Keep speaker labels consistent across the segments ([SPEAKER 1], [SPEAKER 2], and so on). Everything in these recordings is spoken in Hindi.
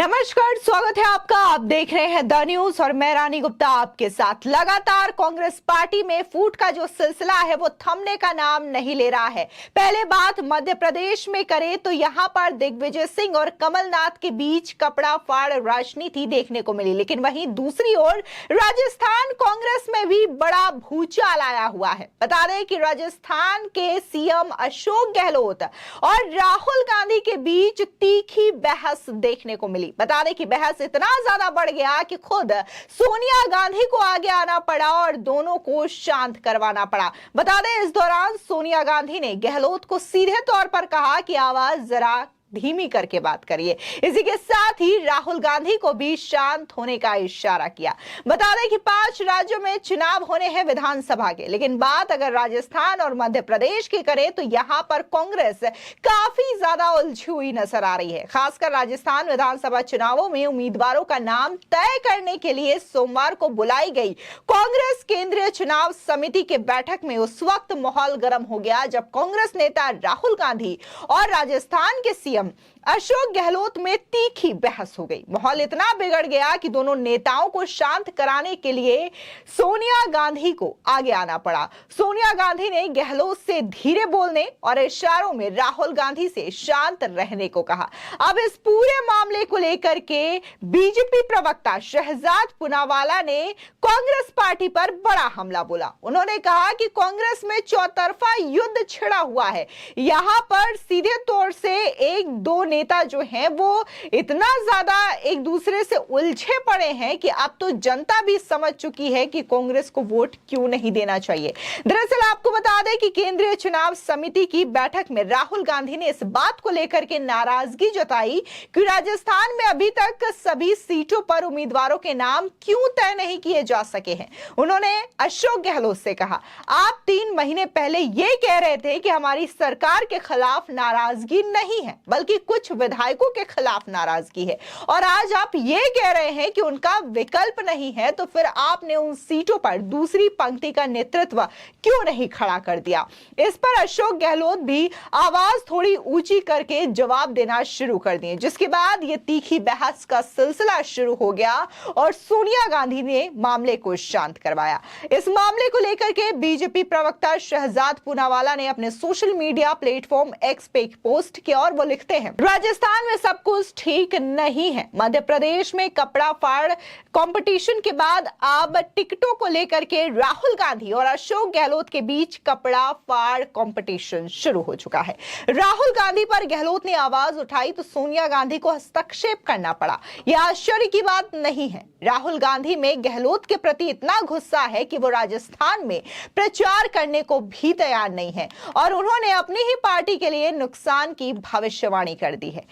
[SPEAKER 1] नमस्कार, स्वागत है आपका। आप देख रहे हैं द न्यूज और मैं रानी गुप्ता आपके साथ। लगातार कांग्रेस पार्टी में फूट का जो सिलसिला है वो थमने का नाम नहीं ले रहा है। पहले बात मध्य प्रदेश में करें तो यहां पर दिग्विजय सिंह और कमलनाथ के बीच कपड़ा फाड़ राजनीति देखने को मिली, लेकिन वहीं दूसरी ओर राजस्थान कांग्रेस में भी बड़ा भूचाल आया हुआ है। बता दें कि राजस्थान के सीएम अशोक गहलोत और राहुल गांधी के बीच तीखी बहस देखने को मिली। बता दें कि बहस इतना ज्यादा बढ़ गया कि खुद सोनिया गांधी को आगे आना पड़ा और दोनों को शांत करवाना पड़ा। बता दें इस दौरान सोनिया गांधी ने गहलोत को सीधे तौर पर कहा कि आवाज जरा धीमी करके बात करिए। इसी के साथ ही राहुल गांधी को भी शांत होने का इशारा किया। बता दें कि 5 राज्यों में चुनाव होने हैं विधानसभा के, लेकिन बात अगर राजस्थान और मध्य प्रदेश की करें तो यहां पर कांग्रेस काफी ज्यादा उलझी हुई नजर आ रही है। खासकर राजस्थान विधानसभा चुनावों में उम्मीदवारों का नाम तय करने के लिए सोमवार को बुलाई गई कांग्रेस केंद्रीय चुनाव समिति के बैठक में उस वक्त माहौल गर्म हो गया जब कांग्रेस नेता राहुल गांधी और राजस्थान के सीएम अशोक गहलोत में तीखी बहस हो गई। माहौल इतना बिगड़ गया कि दोनों नेताओं को शांत कराने के लिए सोनिया गांधी को आगे आना पड़ा। सोनिया गांधी ने गहलोत से धीरे बोलने और इशारों में राहुल गांधी से शांत रहने को कहा। अब इस पूरे मामले को लेकर के बीजेपी प्रवक्ता शहजाद पूनावाला ने कांग्रेस पार्टी पर बड़ा हमला बोला। उन्होंने कहा कि कांग्रेस में चौतरफा युद्ध छिड़ा हुआ है। यहां पर सीधे तौर से एक दो नेता जो हैं वो इतना ज्यादा एक दूसरे से उलझे पड़े हैं कि अब तो जनता भी समझ चुकी है कि कांग्रेस को वोट क्यों नहीं देना चाहिए। दरअसल आपको बता दें कि केंद्रीय चुनाव समिति की बैठक में राहुल गांधी ने इस बात को लेकर के नाराजगी जताई कि राजस्थान में अभी तक सभी सीटों पर उम्मीदवारों के नाम क्यों तय नहीं किए जा सके हैं। उन्होंने अशोक गहलोत से कहा, आप 3 महीने पहले यह कह रहे थे कि हमारी सरकार के खिलाफ नाराजगी नहीं है बल्कि कुछ विधायकों के खिलाफ नाराजगी है, और आज आप ये कह रहे हैं कि उनका विकल्प नहीं है, तो फिर आपने उन सीटों पर दूसरी पंक्ति का नेतृत्व क्यों नहीं खड़ा कर दिया। इस पर अशोक गहलोत भी आवाज थोड़ी ऊंची करके जवाब देना शुरू कर दिए, जिसके बाद ये तीखी बहस का सिलसिला शुरू हो गया और सोनिया गांधी ने मामले को शांत करवाया। इस मामले को लेकर के बीजेपी प्रवक्ता शहजाद पूनावाला ने अपने सोशल मीडिया प्लेटफॉर्म एक्स पे पोस्ट किया और वो लिखते हैं, राजस्थान में सब कुछ ठीक नहीं है। मध्य प्रदेश में कपड़ा फाड़ कंपटीशन के बाद अब टिकटों को लेकर के राहुल गांधी और अशोक गहलोत के बीच कपड़ा फाड़ कंपटीशन शुरू हो चुका है। राहुल गांधी पर गहलोत ने आवाज उठाई तो सोनिया गांधी को हस्तक्षेप करना पड़ा। यह आश्चर्य की बात नहीं है। राहुल गांधी में गहलोत के प्रति इतना गुस्सा है कि वो राजस्थान में प्रचार करने को भी तैयार नहीं है और उन्होंने अपनी ही पार्टी के लिए नुकसान की भविष्यवाणी कर दी है।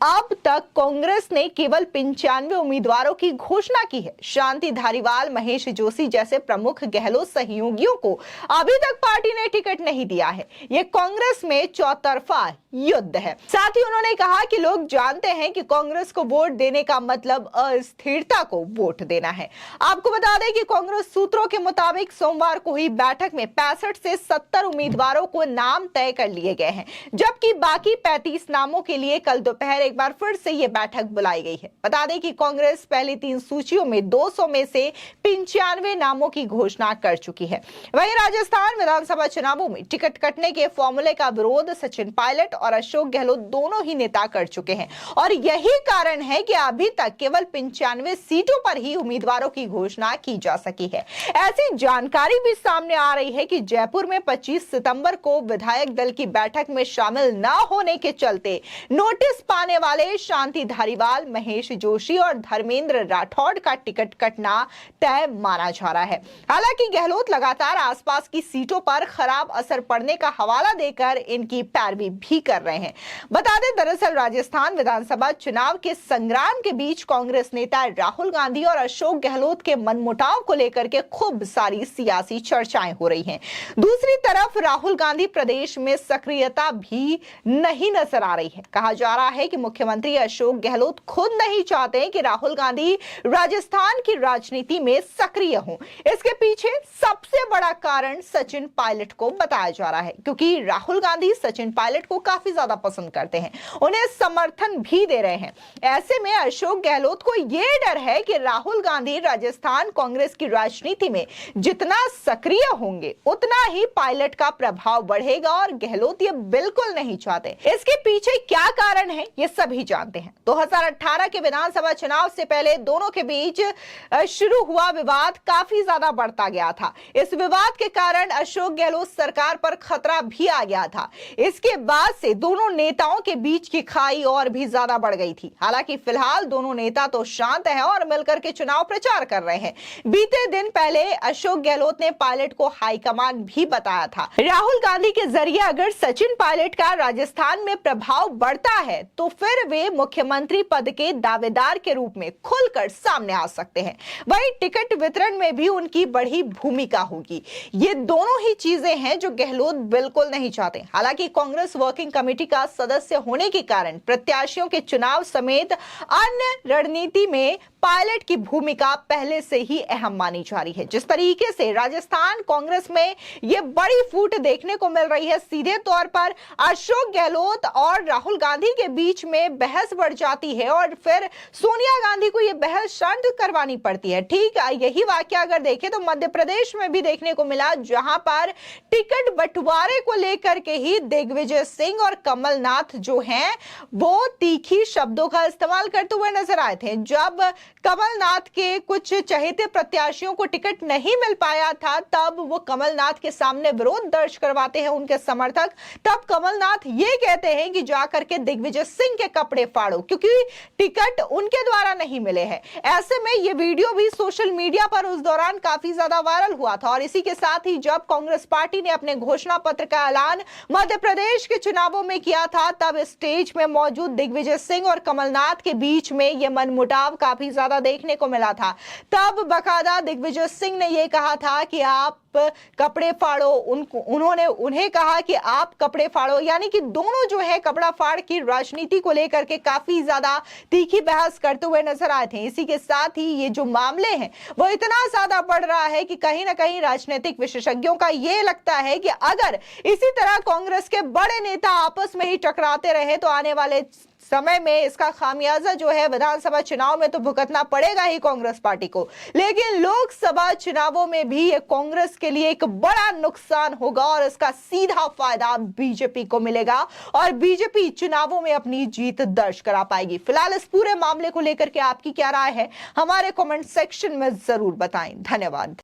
[SPEAKER 1] अब तक कांग्रेस ने केवल 95 उम्मीदवारों की घोषणा की है। शांति धारीवाल, महेश जोशी जैसे प्रमुख गहलोत सहयोगियों को अभी तक पार्टी ने टिकट नहीं दिया है। यह कांग्रेस में चौतरफा युद्ध है। साथ ही उन्होंने कहा कि लोग जानते हैं कि कांग्रेस को वोट देने का मतलब अस्थिरता को वोट देना है। आपको बता दें कि कांग्रेस सूत्रों के मुताबिक सोमवार को हुई बैठक में 65 से 70 उम्मीदवारों को नाम तय कर लिए गए हैं, जबकि बाकी 35 नामों के लिए कल दोपहर एक बार फिर से यह बैठक बुलाई गई है। बता दें कि कांग्रेस पहली 3 सूचियों में 200 में से 95 नामों की घोषणा कर चुकी है। वहीं राजस्थान विधानसभा चुनावों में टिकट कटने के फॉर्मूले का विरोध सचिन पायलट और अशोक गहलोत दोनों ही नेता कर चुके हैं और यही कारण है कि अभी तक केवल 95 सीटों पर ही उम्मीदवारों की घोषणा की जा सकी है। ऐसी जानकारी भी सामने आ रही है कि जयपुर में 25 सितंबर को विधायक दल की बैठक में शामिल न होने के चलते नोटिस पाने वाले शांति धारीवाल, महेश जोशी और धर्मेंद्र राठौड़ का टिकट कटना तय माना जा रहा है। हालांकि गहलोत लगातार आसपास की सीटों पर खराब असर पड़ने का हवाला देकर इनकी पैरवी भी कर रहे हैं। बता दें, दरअसल राजस्थान विधानसभा चुनाव के संग्राम के बीच कांग्रेस नेता राहुल गांधी और अशोक गहलोत के मनमुटाव को लेकर के खूब सारी सियासी चर्चाएं हो रही हैं। दूसरी तरफ राहुल गांधी प्रदेश में सक्रियता भी नहीं नजर आ रही है। कहा जा रहा है कि मुख्यमंत्री अशोक गहलोत खुद नहीं चाहते कि राहुल गांधी राजस्थान की राजनीति में सक्रिय हों। इसके पीछे सबसे बड़ा कारण सचिन पायलट को बताया जा रहा है, क्योंकि राहुल गांधी सचिन पायलट को काफी ज्यादा पसंद करते हैं, उन्हें समर्थन भी दे रहे हैं। ऐसे में अशोक गहलोत को यह डर है कि राहुल गांधी राजस्थान कांग्रेस की राजनीति में जितना सक्रिय होंगे उतना ही पायलट का प्रभाव बढ़ेगा और गहलोत ये बिल्कुल नहीं चाहते। इसके पीछे क्या कारण है ये सभी जानते हैं। 2018 के विधानसभा चुनाव से पहले दोनों के बीच शुरू हुआ विवाद काफी ज्यादा बढ़ता गया था। इस विवाद के कारण अशोक गहलोत सरकार पर खतरा भी आ गया था। इसके बाद से दोनों नेताओं के बीच की खाई और भी ज्यादा बढ़ गई थी। हालांकि फिलहाल दोनों नेता तो शांत हैं और मिलकर के चुनाव प्रचार कर रहे हैं। बीते दिन पहले अशोक गहलोत ने पायलट को हाईकमान भी बताया था। राहुल गांधी के जरिए अगर सचिन पायलट का राजस्थान में प्रभाव बढ़ता है तो फिर वे मुख्यमंत्री पद के दावेदार के रूप में खुलकर सामने आ सकते हैं। वहीं टिकट वितरण में भी उनकी बड़ी भूमिका होगी। ये दोनों ही चीजें हैं जो गहलोत बिल्कुल नहीं चाहते। हालांकि कांग्रेस वर्किंग कमेटी का सदस्य होने के कारण प्रत्याशियों के चुनाव समेत अन्य रणनीति में पायलट की भूमिका पहले से ही अहम मानी जा रही है। जिस तरीके से राजस्थान कांग्रेस में यह बड़ी फूट देखने को मिल रही है, सीधे तौर पर अशोक गहलोत और राहुल गांधी के बीच में बहस बढ़ जाती है और फिर सोनिया गांधी को यह बहस शांत करवानी पड़ती है। ठीक यही वाकया अगर देखें तो मध्य प्रदेश में भी देखने को मिला, जहां पर टिकट बंटवारे को लेकर के ही दिग्विजय सिंह और कमलनाथ जो हैं वो तीखी शब्दों का इस्तेमाल करते हुए नजर आए थे। जब कमलनाथ के कुछ चहेते प्रत्याशियों को टिकट नहीं मिल पाया था तब वो कमलनाथ के सामने विरोध दर्ज करवाते हैं उनके समर्थक। तब कमलनाथ ये कहते हैं कि जाकर के दिग्विजय सिंह के कपड़े फाड़ो, क्योंकि टिकट उनके द्वारा नहीं मिले हैं। ऐसे में ये वीडियो भी सोशल मीडिया पर उस दौरान काफी ज्यादा वायरल हुआ था। और इसी के साथ ही जब कांग्रेस पार्टी ने अपने घोषणा पत्र का ऐलान मध्य प्रदेश के चुनावों में किया था तब स्टेज में मौजूद दिग्विजय सिंह और कमलनाथ के बीच में यह मनमुटाव काफी ज्यादा देखने को मिला था। तब बकायदा दिग्विजय सिंह ने यह कहा था कि आप कपड़े फाड़ो, उन्हें कहा कि आप कपड़े फाड़ो, यानी कि दोनों जो है कपड़ा फाड़ की राजनीति को लेकर के काफी ज्यादा तीखी बहस करते हुए नजर आए थे। इसी के साथ ही ये जो मामले हैं वो इतना ज्यादा बढ़ रहा है कि कहीं ना कहीं राजनीतिक विशेषज्ञों का ये लगता है कि अगर इसी तरह कांग्रेस के बड़े नेता आपस में ही टकराते रहे तो आने वाले समय में इसका खामियाजा जो है विधानसभा चुनाव में तो भुगतना पड़ेगा ही कांग्रेस पार्टी को, लेकिन लोकसभा चुनावों में भी ये कांग्रेस के लिए एक बड़ा नुकसान होगा और इसका सीधा फायदा बीजेपी को मिलेगा और बीजेपी चुनावों में अपनी जीत दर्ज करा पाएगी। फिलहाल इस पूरे मामले को लेकर के आपकी क्या राय है हमारे कमेंट सेक्शन में जरूर बताएं। धन्यवाद।